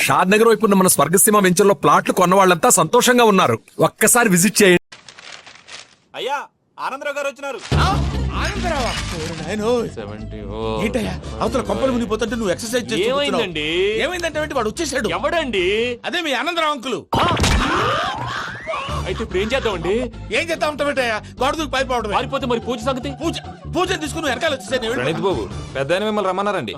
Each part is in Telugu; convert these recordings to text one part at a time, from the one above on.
షాద్ నగర్ వైపు ఉన్న మన స్వర్గసీమ వెంచర్లో ప్లాట్లు కొన్న వాళ్ళంతా సంతోషంగా ఉన్నారు. ఒక్కసారి విజిట్ చేయండి. అయ్యా ఆనందరావు గారు వచ్చినారు. ఏంటయ్యా అవతల కొంపలు మునిగిపోతుంటే నువ్వు ఎక్సర్సైజ్ చేస్తూ ఏమైందండి? ఏమైందంటే వాడు వచ్చేసాడు. ఎవడండి? అదే మీ ఆనందరావు అంకులు. అయితే ఇప్పుడు ఏం చేద్దామండి? ఏం చేస్తా ఉంటావేటయ్యా గోడ దూకి పైపోవడం. పారిపోతే మరి పూజ సంగతి? పూజ తీసుకుని వెనకాల వచ్చేసాను. ప్రణీత్ బాబు పెద్ద మిమ్మల్ని రమ్మన్నారండి.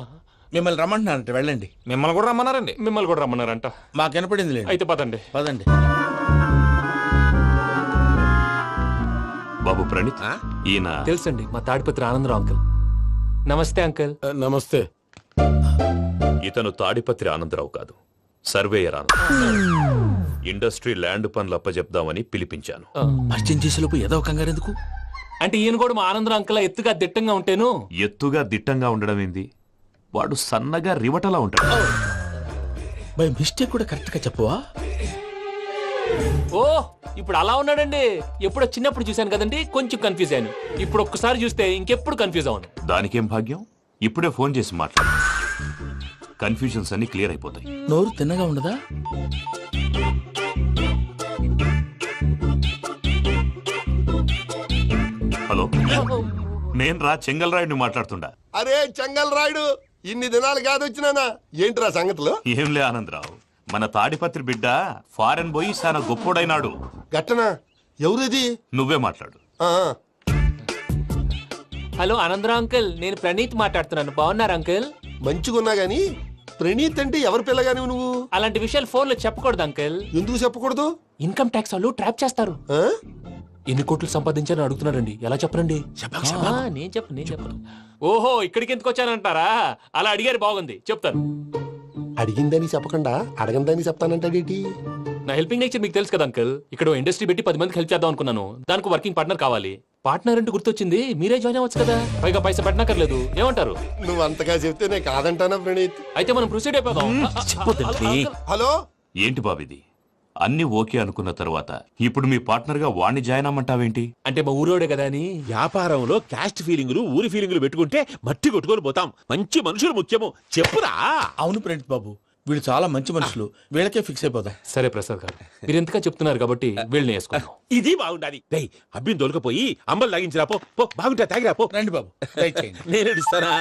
మిమ్మల్ని రమ్మంటున్నారంట వెళ్ళండి. మిమ్మల్ని కూడా రమ్మన్నారండి. మిమ్మల్ని కూడా రమ్మన్నారంట. మాకు వినపడింది లేదు. అయితే పదండి. పదండి. బాబు ప్రణీత్ ఈయన తెలుసండి మా తాడిపత్రి ఆనందరావు అంకుల్. నమస్తే అంకుల్. నమస్తే. ఇతను తాడిపత్రి ఆనందరావు కాదు, సర్వేయర్ ఆనందరావు. ఇండస్ట్రీ ల్యాండ్ పనులు అప్పజెప్దామని పిలిపించాను. పరిచయం చేసేలోపు ఏదో కంగారు ఎందుకు? అంటే ఈయన కూడా మా ఆనందరావు అంకుల్ ఎత్తుగా దిట్టంగా ఉంటాను. ఎత్తుగా దిట్టంగా ఉండడం ఏంది, వాడు సన్నగా రివటలా ఉంటాడు. బై మిస్టేక్ కూడా కరెక్ట్ గా చెప్పవా? ఓ ఇప్పుడు అలా ఉన్నాడండి. ఎప్పుడో చిన్నప్పుడు చూశాను కదండి, కొంచెం కన్ఫ్యూజ్ అయ్యాను. ఇప్పుడు ఒక్కసారి చూస్తే ఇంకెప్పుడు కన్ఫ్యూజ్ అవును. దానికేం భాగ్యం, ఇప్పుడే ఫోన్ చేసి మాట్లాడు. కన్ఫ్యూజన్స్ అన్ని క్లియర్ అయిపోతాయి. నోరు తిన్నగా ఉండదా? హలో, నేను రా చెంగల్రాయుడిని మాట్లాడుతుండా. అరే చెంగల్ రాయుడు, ఇన్ని దినాలు కాదు వచ్చినానా? ఏంట్రా సంగతులు? ఏంలే ఆనందరావు, మన తాడిపత్రి బిడ్డ ఫారెన్ పోయి చాలా గొప్పోడైనాడు. గట్టనా? ఎవరిది? నువ్వే మాట్లాడు. ఆ, హలో ఆనందరావు అంకుల్, నేను ప్రణీత్ మాట్లాడుతున్నాను. బాగున్నారు అంకుల్? మంచిగున్నా గాని ప్రణీత్ అంటే ఎవరి పిల్లగాని నువ్వు? అలాంటి విషయాలు ఫోన్ లో చెప్పకూడదు అంకుల్. ఎందుకు చెప్పకూడదు? ఇన్కమ్ ట్యాక్స్ వాళ్ళు ట్రాప్ చేస్తారు. ఆ? ఎన్ని కోట్లు సంపాదించాలని అడుగుతున్నారండి. ఎలా చెప్పరండి? నేను చెప్పను. ఓహో ఇక్కడికి ఎందుకు వచ్చానంటారా? అలా అడిగారు, బాగుంది, చెప్తాను. అడిగిందని చెప్పకుండా అడగందని చెప్తానంటాడేటి? నా హెల్పింగ్ నేచర్ మీకు తెలుసు కదా అంకుల్. ఇక్కడ ఇండస్ట్రీ పెట్టి 10 మందికి హెల్ప్ చేద్దాం అనుకున్నాను. దానికి వర్కింగ్ పార్ట్నర్ కావాలి. పార్ట్నర్ అంటే గుర్తొచ్చింది, మీరే జాయిన్ అవ్వచ్చు కదా. పైగా పైసా పెట్టనక్కర్లేదు. ఏమంటారు? నువ్వు అంతగా చెప్తే నేను కాదంటానా ప్రణీత్? అయితే మనం ప్రొసీడ్ అయిపోదాం. హలో, ఏంటి బాబిది, అన్ని ఓకే అనుకున్న తర్వాత ఇప్పుడు మీ పార్ట్నర్ గా వాణ్ణి జాయిన్ అమ్మంటావేంటి? అంటే మా ఊరోడే కదా అని. వ్యాపారంలో క్యాస్ట్ ఫీలింగులు ఊరి ఫీలింగులు పెట్టుకుంటే మట్టి కొట్టుకొని పోతాం. మంచి మనుషులు ముఖ్యము. చెప్పురా. అవును ప్రణీత్ బాబు, వీళ్ళు చాలా మంచి మనుషులు. వీళ్ళకే ఫిక్స్ అయిపోదా. సరే ప్రసాద్ గారు, మీరు ఎంతగా చెప్తున్నారు కాబట్టి వీళ్ళని వేసుకున్నాం. ఇది బాగుండాలి. డై అబ్బిని దొలకపోయి అంబలు తాగించిరా పో. పో బాగుంటా తాగిరా పో. రండి బాబు, దయచేయండి. నేను ఇస్తానా?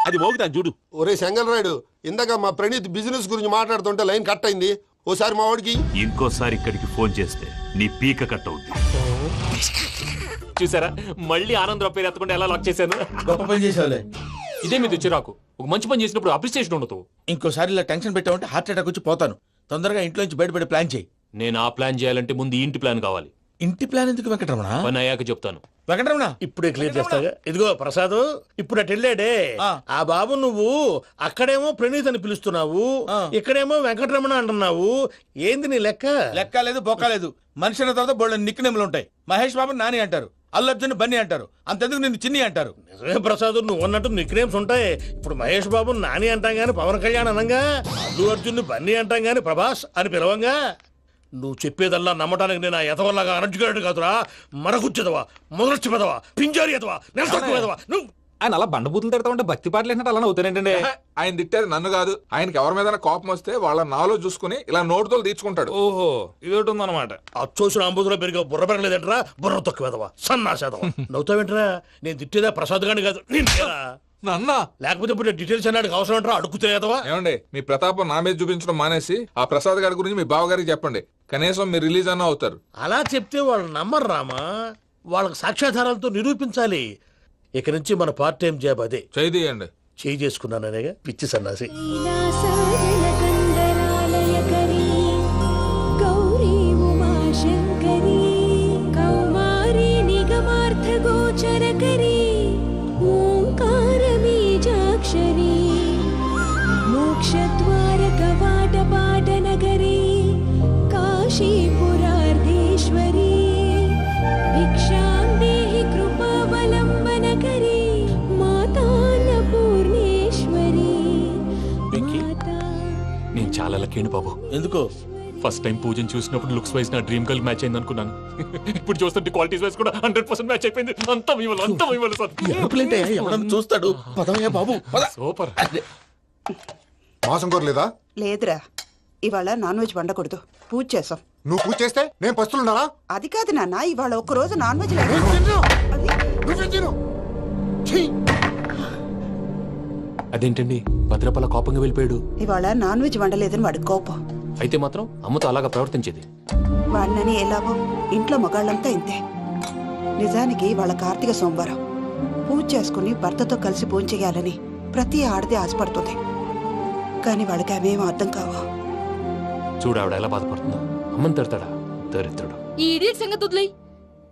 అది మోగుతాను చూడు. ఒరే చెంగల్ రాయుడు, ఇందాక మా ప్రణీత్ బిజినెస్ గురించి మాట్లాడుతుంటే లైన్ కట్ అయింది. ఓసారి మా వాడికి ఇంకోసారి ఇక్కడికి ఫోన్ చేస్తే నీ పీక కట్ అవుద్ది. చూసారా, మళ్ళీ ఆనందరావు పేరు ఎత్తకుండా ఎలా లాక్ చేశాను. గొప్ప పని చేసేవాళ్ళే. ఇదే మీద చిరాకు. ఒక మంచి పని చేసినప్పుడు అప్రిసియేషన్ ఉండదు. ఇంకోసారి ఇలా టెన్షన్ పెట్టామంటే హార్ట్ అటాక్ వచ్చి పోతాను. తొందరగా ఇంట్లో నుంచి బయటపడే ప్లాన్ చేయి. నేను ఆ ప్లాన్ చేయాలంటే ముందు ఈ ఇంటి ప్లాన్ కావాలి. ఇంటి ప్లాన్ ఎందుకు వెంకటరమణ? పని అయ్యాక చెప్తాను. వెంకటరమణ ఇప్పుడే క్లియర్ చేస్తాగా. ఇదిగో ప్రసాద్, ఇప్పుడు అటు వెళ్ళాడే ఆ బాబు, నువ్వు అక్కడేమో ప్రణీత్ అని పిలుస్తున్నావు, ఇక్కడేమో వెంకటరమణ అంటున్నావు. ఏంది నీ లెక్క? లెక్క లేదు, బొక్క లేదు. మనిషి అన్న తర్వాత బోళ్ళ నిక్ నేమ్లు ఉంటాయి. మహేష్ బాబు నాని అంటారు, అల్లు అర్జున్ బన్నీ అంటారు, అంతెందుకు నిన్ను చిన్ని అంటారు. నిజమే ప్రసాద్, నువ్వు అన్నట్టు నిక్ నేమ్స్ ఉంటాయి. ఇప్పుడు మహేష్ బాబు నాని అంటాం గాని పవన్ కళ్యాణ్ అనంగా, అల్లు అర్జున్ బన్నీ అంటాం గాని ప్రభాస్ అని పిలవంగా. నువ్వు చెప్పేదల్లా నమ్మటానికి నేను ఎతవల్లాగా అనర్జుకేటెడ్ కాదురా. మరగుచ్చదవా, మొదలచ్చి పెదవా, పింజారి ఎదవా, నెలసొక్కు పెదవా. నువ్వు ఆయన అలా బండబూతులు తిడతా ఉంటే భక్తి పాటలు ఏంటంటే అలా అవుతానంటే. ఆయన తిట్టేది నన్ను కాదు, ఆయనకి ఎవరి మీద కోపం వస్తే వాళ్ళ నాలో చూసుకుని ఇలా నోటుతో తీర్చుకుంటాడు. ఓహో ఇది ఒకటి ఉందన్నమాట. అచ్చోసిన అంబుధులో పెరిగే బుర్ర పెరగలేదంటరా. బుర్ర తొక్కువేదవా, సన్నాసేదవా. నవ్వుతావేంట్రా? నేను తిట్టేదా ప్రసాద్ గాని కాదు, నిన్నేరా. నన్నా లేకపోతే ఇప్పుడు డీటెయిల్స్ అన్నాడు అవసరం అంటారా? అడుగుతాయేదవా. ఏమండి, మీ ప్రతాపం నా మీద చూపించడం మానేసి ఆ ప్రసాద్ గారి గురించి మీ బావగారికి చెప్పండి. కనీసం మీరు రిలీజ్ అన్న అవుతారు. అలా చెప్తే వాళ్ళు నమ్మరు రామా. వాళ్ళకి సాక్ష్యాధారాలతో నిరూపించాలి. ఇక నుంచి మన పార్ట్ టైం జాబ్ అదే. చేయండి. చేయి చేసుకున్నాననేగా పిచ్చి సన్నాసి. మోక్షద్వారకవాటపాటనగరీ కాశీపురార్ధేశ్వరీ భిక్షాం దేహి కృపావలంబనకరీ మాతాన్నపూర్ణేశ్వరీ. నేను చాలా లక్కీ బాబు. ఎందుకో? ఫస్ట్ టైం పూజను చూసినప్పుడు లుక్స్ వైజ్ నా డ్రీమ్ గర్ల్ మ్యాచ్ అయింది అనుకున్నాను. ఇప్పుడు చూస్తుంటే క్వాలిటీస్ వైజ్ కూడా 100% మ్యాచ్ అయిపోయింది. అంతా మీ వల్ల, అంతా మీ వల్ల సార్. ఎవడన్నా చూస్తాడు. పదవయ్యా బాబు, పద. సూపర్. మాసం కోరలేదా? లేదురా, ఇవాళ నాన్ వెజ్ వండకూడదు, పూజ చేసాం. నువ్వు పూజ చేస్తే నేను పస్తులున్నారా? అది కాదు నాన్న, ఇవాళ ఒక్క రోజు నాన్ వెజ్ లేదు. నువ్వే తిను. ఛీ! అదేంటండి భద్రపల కోపంగా వెళ్ళిపోయాడు? ఇవాళ నాన్ వెజ్ వండలేదని వాడి కోపం. అయితే మాత్రం అమ్మతో అలాగా ప్రవర్తించేది. వాడినని ఎలాగో ఇంట్లో మగాళ్ళంతా ఇంతే. నిజానికి వాళ్ళ కార్తీక సోమవారం పూజ చేసుకుని భర్తతో కలిసి పూజ చేయాలని ప్రతి ఆడది ఆశపడుతుంది. కానీ వాళ్ళకి అవేం అర్థం కావు. చూడు ఆవిడ ఎలా బాధపడుతుందో. అమ్మని తిడతాడా దరిద్రుడు. ఈ ఇడియట్ సంగతి వదిలేయ్.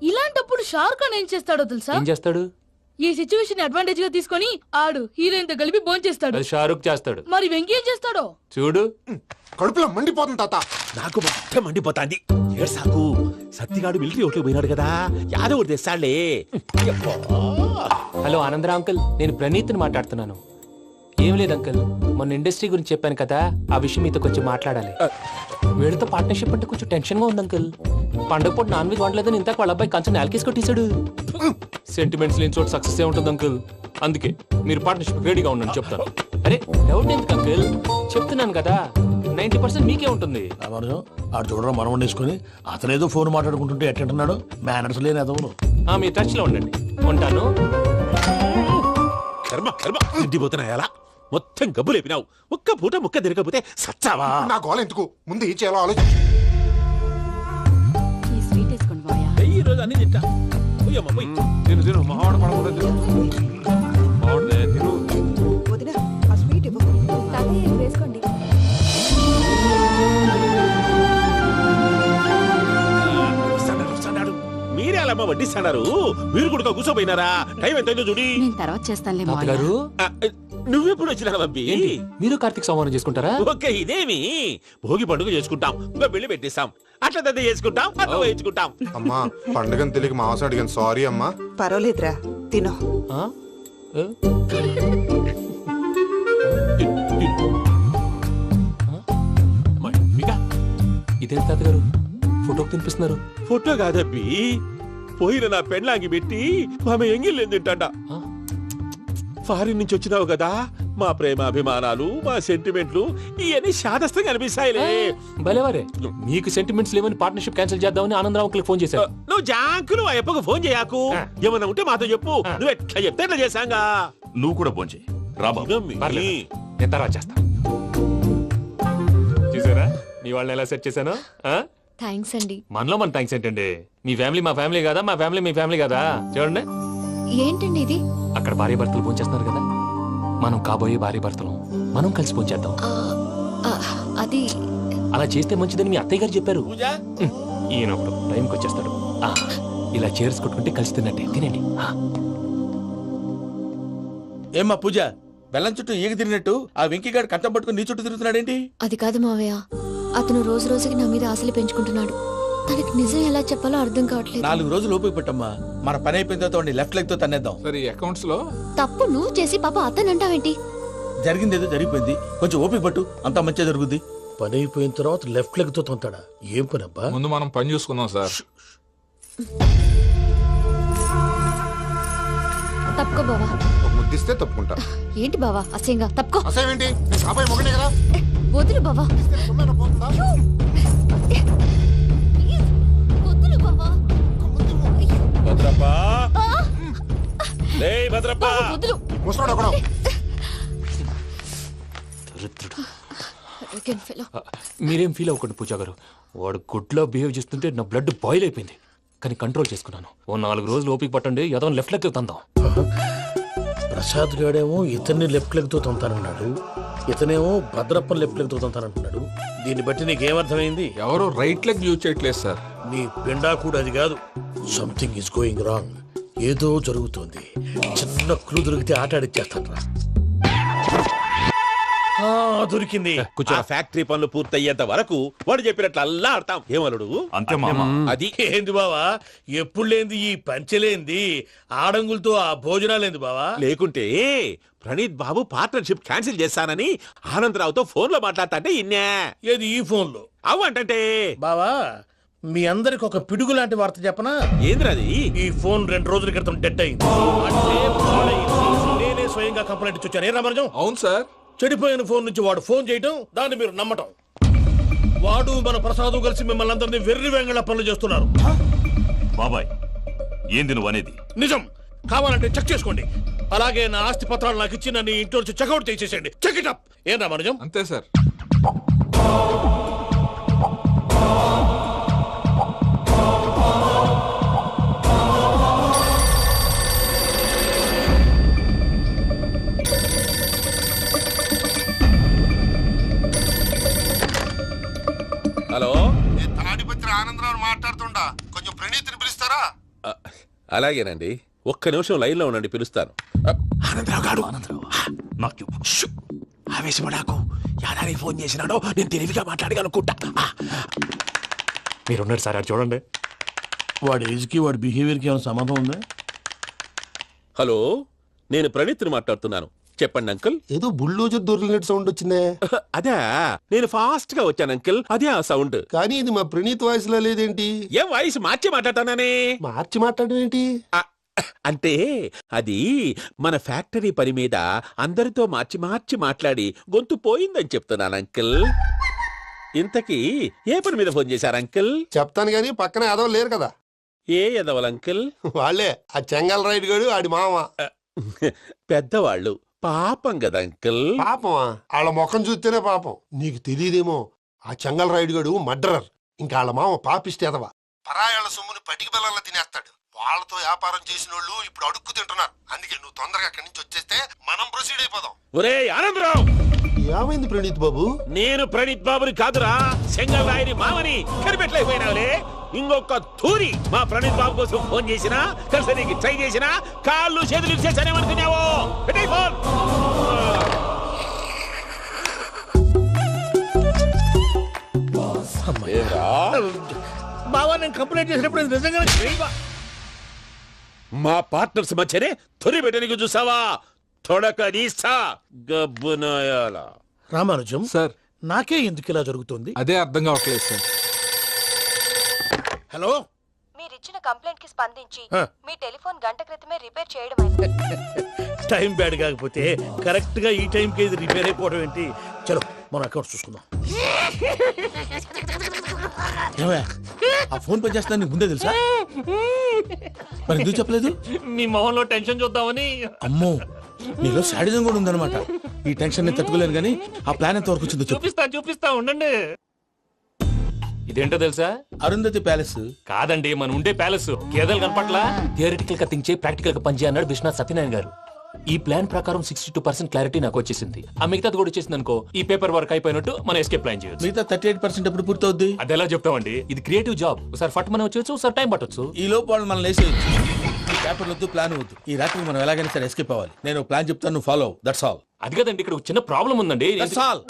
ఇలాంటప్పుడు షారుఖ్ ఖాన్ ఏం చేస్తాడో తెలుసా? ఏం చేస్తాడు? ఈ సిచ్యువేషన్ అడ్వాంటేజ్ గా తీసుకొని ఆడు హీరోయిన్ తో కలిపి బోన్ చేస్తాడు. అది షారుఖ్ చేస్తాడు. మరి వెంకీ ఏం చేస్తాడో చూడు. కడుపులో మండిపోతుంది తాత. నాకు మొత్తం మండిపోతాంది. ఏడ్సాకు, సత్తిగాడు మిలిటరీ ఓట్లు పోయినాడు కదా, యాదవ్ తెస్తాడులే. హలో ఆనందరా అంకుల్, నేను ప్రణీత్ని మాట్లాడుతున్నాను. ఏం లేదు అంకుల్, మొన్న ఇండస్ట్రీ గురించి చెప్పాను కదా, ఆ విషయం మీతో కొంచెం మాట్లాడాలి. వీళ్ళతో పార్ట్నర్షిప్ అంటే కొంచెం టెన్షన్ గా ఉంది అంకుల్. పండుగ పూట నాన్ వెజ్ వండలేదని ఇంతకు వాళ్ళ అబ్బాయి కంచెం నేలకేసి కొట్టేశాడు. సెంటిమెంట్స్ లేని చోట సక్సెస్ ఏ ఉంటుంది అంకుల్. అందుకే మీరు పార్ట్నర్షిప్ రెడీగా ఉండండి చెప్తాను. అరే డౌట్ ఎందుకు అంకుల్, చెప్తున్నాను కదా 90% మీకే ఉంటుంది. రామానుజం ఆడు చూడడం మనం వండేసుకుని అతనేదో ఫోన్ మాట్లాడుకుంటుంటే ఎట్టంటున్నాడు. మేనర్స్ లేని అదవును. మీ టచ్ లో ఉండండి. ఉంటాను. కర్మ కర్మ తిండిపోతున్నా ఎలా మొత్తం గబ్బు లేపినావు. ఒక్క పూట ముక్క తిరగకపోతే సచ్చావా? నా గోల ఎందుకు, ముందు ఏం చేయాలో ఆలోచించు. ఈ స్వీట్ వేసుకోండి బాయా. ఈ రోజు అన్ని తింటా. పోయమ్మ, పోయ్. తిను తిను మావాడు పడకుండా తిను. మావాడిదే తిను. వదిన ఆ స్వీట్ ఇవ్వు. వేసుకోండి. వస్తాడు. మీరే అలా వడ్డిస్తాడారు. మీరు కూడా కూర్చోపోయినారా? టైం ఎంతైందో చూడి. నేను తర్వాత చేస్తానులే తాతగారు ఆ, నువ్వెప్పుడు వచ్చినా బంబి? ఏంటి మీరు కార్తీక సంహారం చేసుకుంటారా? ఓకే, ఇదేమి భోగి పండుగ చేసుకుంటాం, ఇంకా పెళ్లి పెట్టేస్తాం, అట్లా దద్ద చేసుకుంటాం, అట్లా వేయించుకుంటాం. అమ్మా పండుగని తెలియక మాంసం అడిగాను, సారీ అమ్మా. పర్వాలేదురా, తినో. ఆ? ఏ? ఇదేంటి తాతగారు ఫోటోకి తినిపిస్తున్నారు? ఫోటో కాదబ్బి, పోయిన నా పెళ్ళాంగి పెట్టి ఆమె ఎంగిల్లేం తింటాడ. ఫారిన్ నుంచి వచ్చినావు కదా, మా ప్రేమ అభిమానాలు, మా సెంటిమెంట్లు ఇవన్నీ శాదస్తంగా అనిపిస్తాయిలే. భలేవారే, మీకు సెంటిమెంట్స్ లేవని పార్ట్నర్షిప్ క్యాన్సిల్ చేద్దామని ఆనందరావు అంకుల్ ఫోన్ చేశారు. నువ్వు జాంకులు ఆ ఎప్పకు ఫోన్ చేయకు. ఏమన్నా ఉంటే మాతో చెప్పు. నువ్వు ఎట్లా చెప్తే ఎట్లా చేశాంగా. నువ్వు కూడా భోంచేయి రా బాబు. పర్లేదు, నేను తర్వాత చేస్తా. చూసారా మీ వాళ్ళని ఎలా సెట్ చేశాను? థ్యాంక్స్ అండి. మనలో మన థ్యాంక్స్ ఏంటండి? మీ ఫ్యామిలీ మా ఫ్యామిలీ కదా, మా ఫ్యామిలీ మీ ఫ్యామిలీ కదా. చూడండి, ఏంటండి ఇది? అక్కడ భార్య భర్తలు పోంచేస్తున్నారు కదా, మనం కాబోయే భార్య భర్తలు మనం కలిసి పోంచేద్దాం. అది అలా చేస్తే మంచిదని మీ అత్తయ్య గారు చెప్పారు. పూజ ఈయనప్పుడు టైంకి వచ్చేస్తాడు. ఇలా చేర్స్ కొట్టుకుంటే కలిసి తిన్నట్టే. తినండి. ఏమ్మా పూజ, బెల్లం చుట్టూ ఈగ తిరిగినట్టు ఆ వెంకీగాడు కంచం పట్టుకుని నీ చుట్టూ తిరుగుతున్నాడేంటి? అది కాదు మావయ్య, అతను రోజు రోజుకి నా మీద ఆశలు పెంచుకుంటున్నాడు. తనకి నిజం ఎలా చెప్పాలో అర్థం కావట్లేదు. 4 రోజులు ఓపిక పెట్టమ్మా, మన పని అయిపోయిన తర్వాత లెఫ్ట్ లెగ్ తో తన్నేద్దాం. సరే అకౌంట్స్ లో తప్పు నువ్వు చేసి పాప అతను అంటావేంటి? జరిగింది ఏదో జరిగిపోయింది, కొంచెం ఓపిక పట్టు, అంతా మంచిగా జరుగుద్ది. పని అయిపోయిన తర్వాత లెఫ్ట్ లెగ్ తో తొంతాడా? ఏం పని అబ్బా? ముందు మనం పని చూసుకుందాం సార్. తప్పుకో బావా. ఒక ముద్దిస్తే తప్పుకుంటా. ఏంటి బావా అసహ్యంగా? తప్పుకో. అసేమేంటి, నేను కాబోయే మొగనే కదా. వదులు బావా. సొమ్మేనా పోతుందా? వదులు బావా. భద్రప్ప, రేయ్ భద్రప్ప. వదులు. ముసలోడు ఒకడు. Arrogant fellow. మీరేం ఫీల్ అవ్వకండి పూజా గారు. వాడు గుడ్లో బిహేవ్ చేస్తుంటే నా బ్లడ్ బాయిల్ అయిపోయింది. కానీ కంట్రోల్ చేసుకున్నాను. ఓ 4 రోజులు ఓపిక పట్టండి, ఏదో లెఫ్ట్ లెగ్ తందాం. ప్రసాద్ గాడేమో ఇతన్ని లెఫ్ట్ లెగ్ తో తొంతానన్నాడు, ఇతనేమో భద్రప్ప లెఫ్ట్ లెగ్ తో తొంతానంటున్నాడు. దీన్ని బట్టి నీకేమర్థమైంది? ఎవరు రైట్ లెగ్ యూజ్ చేయట్లేదు సార్. నీ పిండా కూడా అది కాదు. Something is going wrong. ఏదో జరుగుతోంది. చిన్న క్లూ దొరికితే ఆట ఆడిచ్చేస్తాను రా. దొరికింది. ఆ ఫ్యాక్టరీ పనులు పూర్తయ్యేంత వరకు వాడు చెప్పినట్లు అల్లా ఆడతాం. ఏమలుడు? అంతే మామ. అది ఏంది బావా, ఎప్పుడు లేంది ఈ పంచలేంది, ఆడంగులతో ఆ భోజనాలేంది బావా? లేకుంటే ప్రణీత్ బాబు పార్ట్నర్షిప్ క్యాన్సిల్ చేస్తానని ఆనందరావుతో ఫోన్ లో మాట్లాడతాంటే ఇన్నే. ఏది ఈ ఫోన్ లో? అవు అంటే బావా, మీ అందరికి ఒక పిడుగు లాంటి వార్త చెప్పనా? ఏంద్రది? ఈ ఫోన్ 2 రోజుల క్రితం డెడ్ అయింది. అంటే పాడైంది. నేనే స్వయంగా కంప్లైంట్ ఇచ్చాను. ఏ రామరాజం? అవును సార్. చెడిపోయిన ఫోన్ నుంచి వాడు ఫోన్ చేయటం, దాన్ని మీరు నమ్మటం. వాడు మన ప్రసాదు కలిసి మిమ్మల్ని అందరినీ వెర్రి వెంగళ పనులు చేస్తున్నారు. బాబాయ్ ఏంది నువ్వు అనేది? నిజం. కావాలంటే చెక్ చేసుకోండి. అలాగే నా ఆస్తి పత్రాలు నాకు ఇచ్చి నన్ను ఇంట్లో నుంచి చెక్అౌట్ చేసేసండి. Check it up. ఏం రామానుజం? అంతే సార్. హలో, నేను తాడిపత్రి ఆనందరావు మాట్లాడుతుండా, కొంచెం ప్రణీతిని పిలుస్తారా? అలాగేనండి, ఒక్క నిమిషం లైన్ లో ఉండండి, పిలుస్తాను. ఆనందరావు గాడు నాకు ఆవేశపడాకు. యాదానికి ఫోన్ చేసినాడో నేను తెలివిగా మాట్లాడగలనుకుంటా. మీరున్నారు సార్, అది చూడండి. వాడి ఏజ్ కి వాడి బిహేవియర్ కి ఏమైనా సంబంధం ఉందా? హలో, నేను ప్రణీత్ని మాట్లాడుతున్నాను. చెప్పండి అంకుల్. ఏదో బుల్డోజర్ దొరికినట్టు సౌండ్ వచ్చిందే. అదే, నేను ఫాస్ట్ గా వచ్చాను అంకుల్, అదే ఆ సౌండ్. కానీ ఇది మా ప్రణీత్ వాయిస్ లో లేదేంటి? ఏం వాయిస్ మార్చి మాట్లాడతానని? మార్చి మాట్లాడడం ఏంటి? అంటే అది మన ఫ్యాక్టరీ పని మీద అందరితో మార్చి మార్చి మాట్లాడి గొంతు పోయిందని చెప్తున్నాను అంకుల్. ఇంతకీ ఏ పని మీద ఫోన్ చేశారు అంకుల్? చెప్తాను గానీ పక్కన ఏదో లేరు కదా. ఏ ఎదవల్ అంకుల్? వాళ్ళే ఆ చెంగల్ రైడ్ గడు ఆడి మామ. పెద్దవాళ్ళు, పాపం కదా అంకుల్. పాపమా? వాళ్ళ ముఖం చూస్తేనే పాపం. నీకు తెలియదేమో, ఆ చెంగల్ రైడ్ గడు మర్డరర్. ఇంకా వాళ్ళ మామ పాపిస్తేదవా. పరాయాళ్ళ సొమ్ముని పటికి బెల్లంలో తినేస్తాడు. వాళ్ళతో వ్యాపారం చేసిన వాళ్ళు ఇప్పుడు అడుక్కు తింటున్నారు. అందుకే నువ్వు తొందరగా అక్కడి నుంచి వచ్చేస్తే మనం ప్రొసీడ్ అయిపోదాం. ఒరే ఆనందరావు! ఏమైంది ప్రణీత్ బాబు? నేను ప్రణీత్ బాబుని కాదురా, సెంగల్ రాయని మామని. కనిపెట్టలేకపోయినావులే. ఇంకొక తూరి మా ప్రణీత్ బాబు కోసం ఫోన్ చేసినా, కలిసి నీకు ట్రై చేసినా కాళ్ళు చేతులు ఇచ్చేసానేమనుకున్నావు. పెట్టే ఫోన్. బావా, నేను కంప్లైంట్ చేసినప్పుడు ఇది నిజంగానే చేయవా? మా పార్ట్నర్స్ మధ్యనే తొలి పెట్టడానికి చూసావా? తొడక నీస్తా గబ్బునాయాల. రామానుజం సార్, నాకే ఎందుకు ఇలా జరుగుతుంది? అదే అర్థం కావట్లేదు సార్. హలో, మీరిచ్చిన కంప్లైంట్ కి స్పందించి ఆ. మీ టెలిఫోన్ గంట క్రితమే రిపేర్ చేయడం టైం బ్యాడ్ కాకపోతే కరెక్ట్ గా ఈ టైం కి ఇది రిపేర్ అయిపోవడం ఏంటి? చలో మన అకౌంట్ చూసుకుందాం. ఏమయ్య, ఆ ఫోన్ పని చేస్తున్నా నీకు ముందే తెలుసా? మరి ఎందుకు చెప్పలేదు? మీ మొహంలో టెన్షన్ చూద్దామని. అమ్మో, నీలో శాడిజం కూడా ఉందన్నమాట. ఈ టెన్షన్ ని తట్టుకోలేను కానీ ఆ ప్లాన్ ఎంత వరకు వచ్చిందో చెప్పు. చూపిస్తా ఉండండి. ఇదేంటో తెలుసా? అరుంధతి ప్యాలెస్ కాదండి, మన ఉండే ప్యాలెస్. గేదెలు కనపట్లా? థియరిటికల్ గా థింక్ చేయి, ప్రాక్టికల్ గా పనిచేయ అన్నాడు విశ్వనాథ్ సత్యనారాయణ గారు. ఈ ప్లాన్ ప్రకారం 62% క్లారిటీ నాకు వచ్చేసింది. ఆ మిగతాది కూడా వచ్చేసింది అనుకో, ఈ పేపర్ వర్క్ అయిపోయినట్టు మనం ఎస్కేప్ ప్లాన్ చేయొచ్చు. మిగతా 38% ఎప్పుడు పూర్తవుద్ది? అది ఎలా చెప్తామండి? ఇది క్రియేటివ్ జాబ్. ఒకసారి ఫట్ మనం వచ్చేచ్చు, ఒకసారి టైం పట్టొచ్చు. ఈ లోపు వాళ్ళు మనం లేసేయచ్చు. ఈ పేపర్ వద్దు, ప్లాన్ వద్దు. ఈ రాత్రి మనం ఎలాగైనా సరే ఎస్కేప్ అవ్వాలి. నేను ప్లాన్ చెప్తాను, నువ్వు ఫాలో. That's all. అది కదండి, ఇక్కడ ఒక చిన్న ప్రాబ్లం ఉందండి. That's all.